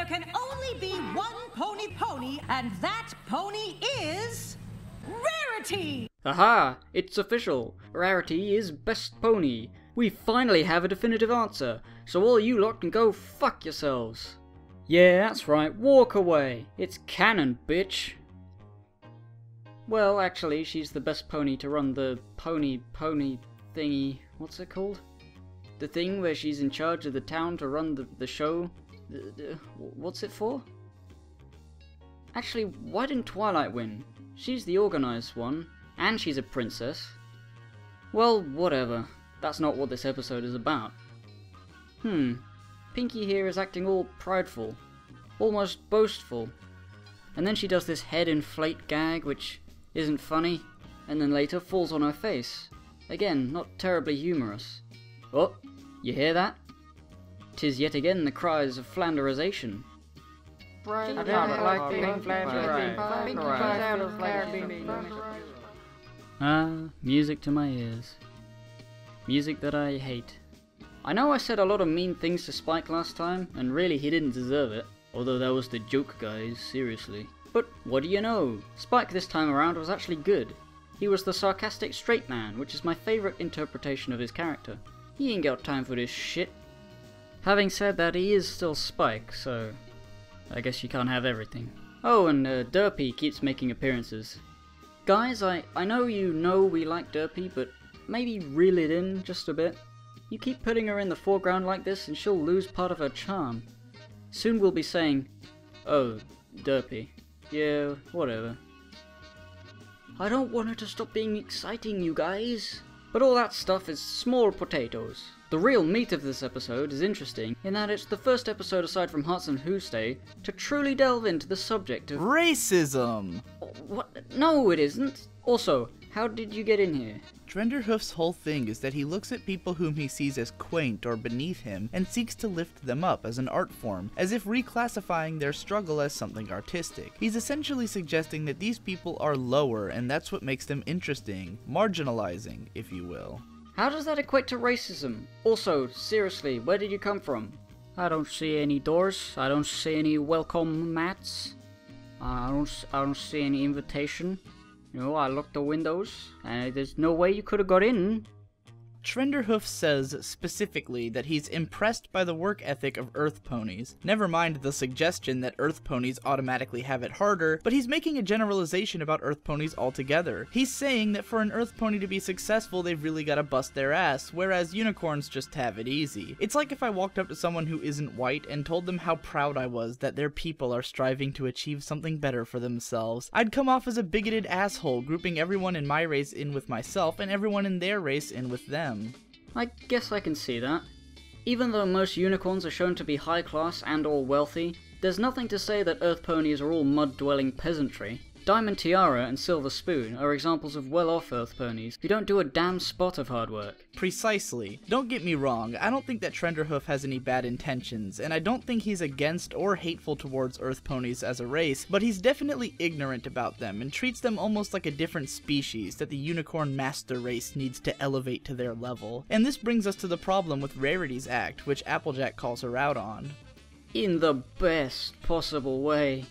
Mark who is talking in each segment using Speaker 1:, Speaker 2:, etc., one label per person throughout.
Speaker 1: can only be one pony, and that pony is... Rarity!
Speaker 2: Aha! It's official. Rarity is best pony. We finally have a definitive answer, so all you lot can go fuck yourselves. Yeah, that's right, walk away. It's canon, bitch. Well, actually, she's the best pony to run the pony thingy. What's it called? The thing where she's in charge of the town to run the show. What's it for? Actually, why didn't Twilight win? She's the organized one, and she's a princess. Well, whatever. That's not what this episode is about. Pinky here is acting all prideful, almost boastful. And then she does this head inflate gag, which isn't funny, and then later falls on her face. Again, not terribly humorous. Oh, you hear that? 'Tis yet again the cries of Flanderization. Music to my ears. Music that I hate. I know I said a lot of mean things to Spike last time, and really he didn't deserve it. Although that was the joke, guys, seriously. But what do you know? Spike this time around was actually good. He was the sarcastic straight man, which is my favourite interpretation of his character. He ain't got time for this shit. Having said that, he is still Spike, so I guess you can't have everything. Oh, and Derpy keeps making appearances. Guys, I know you know we like Derpy, but maybe reel it in just a bit. You keep putting her in the foreground like this and she'll lose part of her charm. Soon we'll be saying, oh, Derpy. Yeah, whatever. I don't want her to stop being exciting, you guys. But all that stuff is small potatoes. The real meat of this episode is interesting in that it's the first episode aside from Hearts and Who's Day to truly delve into the subject of
Speaker 3: racism!
Speaker 2: What? No, it isn't. Also, how did you get in here?
Speaker 3: Trenderhoof's whole thing is that he looks at people whom he sees as quaint or beneath him and seeks to lift them up as an art form, as if reclassifying their struggle as something artistic. He's essentially suggesting that these people are lower and that's what makes them interesting, marginalizing, if you will.
Speaker 2: How does that equate to racism? Also, seriously, where did you come from? I don't see any doors, I don't see any welcome mats, I don't see any invitation. You know, I locked the windows, and there's no way you could have got in.
Speaker 3: Trenderhoof says specifically that he's impressed by the work ethic of Earth ponies. Never mind the suggestion that Earth ponies automatically have it harder, but he's making a generalization about Earth ponies altogether. He's saying that for an Earth pony to be successful, they've really gotta bust their ass, whereas unicorns just have it easy. It's like if I walked up to someone who isn't white and told them how proud I was that their people are striving to achieve something better for themselves. I'd come off as a bigoted asshole, grouping everyone in my race in with myself and everyone in their race in with them.
Speaker 2: I guess I can see that. Even though most unicorns are shown to be high class and or wealthy, there's nothing to say that Earth ponies are all mud-dwelling peasantry. Diamond Tiara and Silver Spoon are examples of well-off Earth ponies who don't do a damn spot of hard work.
Speaker 3: Precisely. Don't get me wrong, I don't think that Trenderhoof has any bad intentions, and I don't think he's against or hateful towards Earth ponies as a race, but he's definitely ignorant about them and treats them almost like a different species that the unicorn master race needs to elevate to their level. And this brings us to the problem with Rarity's act, which Applejack calls her out on.
Speaker 2: In the best possible way.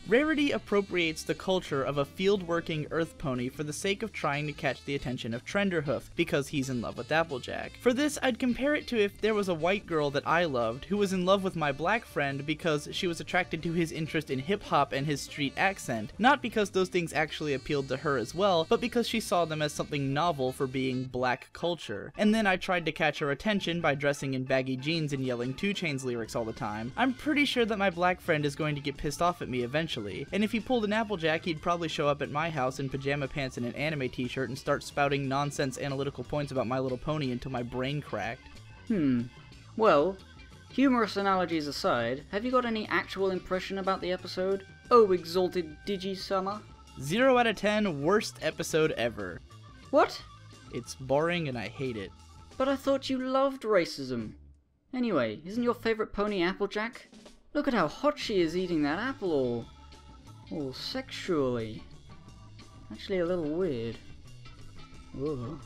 Speaker 3: Rarity appropriates the culture of a field-working Earth pony for the sake of trying to catch the attention of Trenderhoof, because he's in love with Applejack. For this, I'd compare it to if there was a white girl that I loved who was in love with my black friend because she was attracted to his interest in hip-hop and his street accent, not because those things actually appealed to her as well, but because she saw them as something novel for being black culture. And then I tried to catch her attention by dressing in baggy jeans and yelling 2 Chainz lyrics all the time. I'm pretty sure that my black friend is going to get pissed off at me eventually. And if he pulled an Applejack, he'd probably show up at my house in pajama pants and an anime t-shirt and start spouting nonsense analytical points about My Little Pony until my brain cracked.
Speaker 2: Well, humorous analogies aside, have you got any actual impression about the episode? Oh, exalted Digi-sama?
Speaker 3: 0 out of 10, worst episode ever.
Speaker 2: What?
Speaker 3: It's boring and I hate it.
Speaker 2: But I thought you loved racism. Anyway, isn't your favorite pony Applejack? Look at how hot she is eating that apple all sexually. Actually a little weird. Whoa.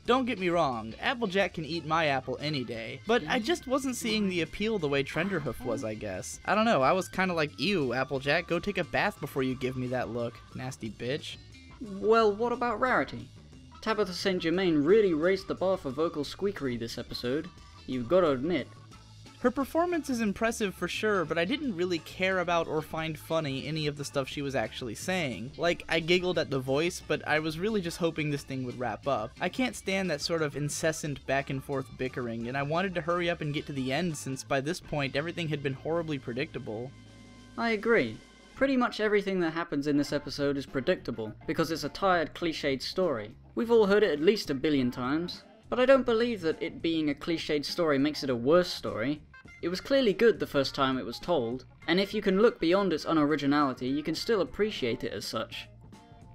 Speaker 3: Don't get me wrong, Applejack can eat my apple any day, but I just wasn't seeing the appeal the way Trenderhoof was, I guess. I don't know, I was kinda like, ew, Applejack, go take a bath before you give me that look, nasty bitch.
Speaker 2: Well, what about Rarity? Tabitha St. Germain really raised the bar for vocal squeakery this episode, you've gotta admit.
Speaker 3: Her performance is impressive for sure, but I didn't really care about or find funny any of the stuff she was actually saying. Like, I giggled at the voice, but I was really just hoping this thing would wrap up. I can't stand that sort of incessant back and forth bickering, and I wanted to hurry up and get to the end since by this point everything had been horribly predictable.
Speaker 2: I agree. Pretty much everything that happens in this episode is predictable, because it's a tired, cliched story. We've all heard it at least 1 billion times, but I don't believe that it being a cliched story makes it a worse story. It was clearly good the first time it was told, and if you can look beyond its unoriginality, you can still appreciate it as such.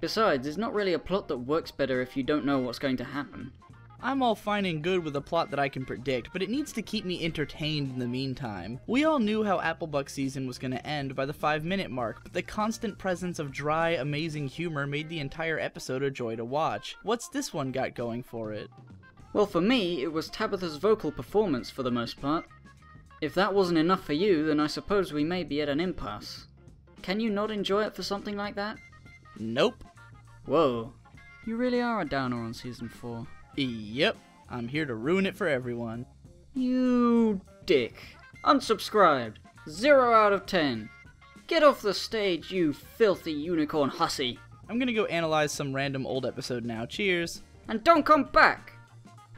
Speaker 2: Besides, it's not really a plot that works better if you don't know what's going to happen.
Speaker 3: I'm all fine and good with a plot that I can predict, but it needs to keep me entertained in the meantime. We all knew how Applebuck season was going to end by the 5-minute mark, but the constant presence of dry, amazing humor made the entire episode a joy to watch. What's this one got going for it?
Speaker 2: Well, for me, it was Tabitha's vocal performance for the most part. If that wasn't enough for you, then I suppose we may be at an impasse. Can you not enjoy it for something like that?
Speaker 3: Nope.
Speaker 2: Whoa. You really are a downer on Season 4.
Speaker 3: Yep. I'm here to ruin it for everyone.
Speaker 2: You dick. Unsubscribed. 0 out of 10. Get off the stage, you filthy unicorn hussy.
Speaker 3: I'm gonna go analyze some random old episode now. Cheers.
Speaker 2: And don't come back!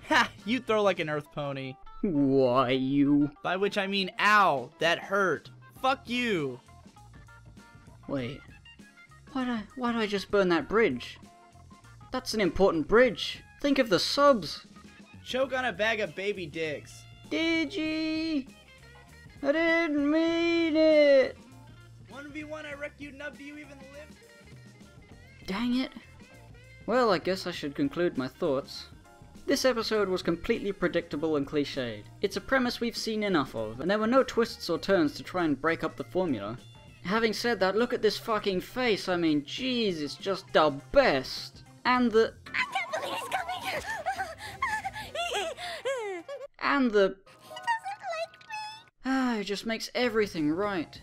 Speaker 3: Ha! You throw like an earth pony.
Speaker 2: Why, you...
Speaker 3: By which I mean, ow, that hurt. Fuck you.
Speaker 2: Wait. Why'd I just burn that bridge? That's an important bridge. Think of the subs.
Speaker 3: Choke on a bag of baby dicks.
Speaker 2: Gigi! I didn't mean it!
Speaker 3: 1v1, I wreck you, nub, do you even live?
Speaker 2: Dang it. Well, I guess I should conclude my thoughts. This episode was completely predictable and cliched. It's a premise we've seen enough of, and there were no twists or turns to try and break up the formula. Having said that, look at this fucking face, I mean, jeez, it's just the best! And the...
Speaker 4: I can't believe he's coming!
Speaker 2: and the...
Speaker 4: He doesn't like me!
Speaker 2: it just makes everything right.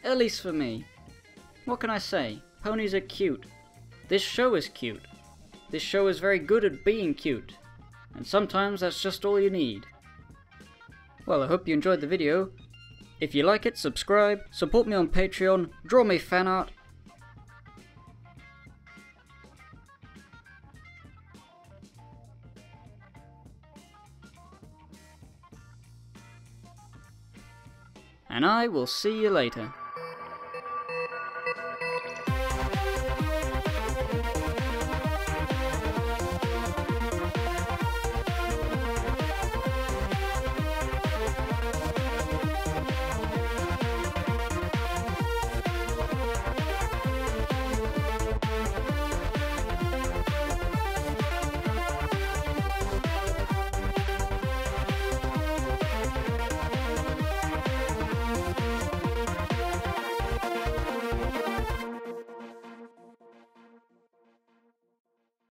Speaker 2: At least for me. What can I say? Ponies are cute. This show is cute. This show is very good at being cute. And sometimes that's just all you need. Well, I hope you enjoyed the video. If you like it, subscribe, support me on Patreon, draw me fan art. And I will see you later.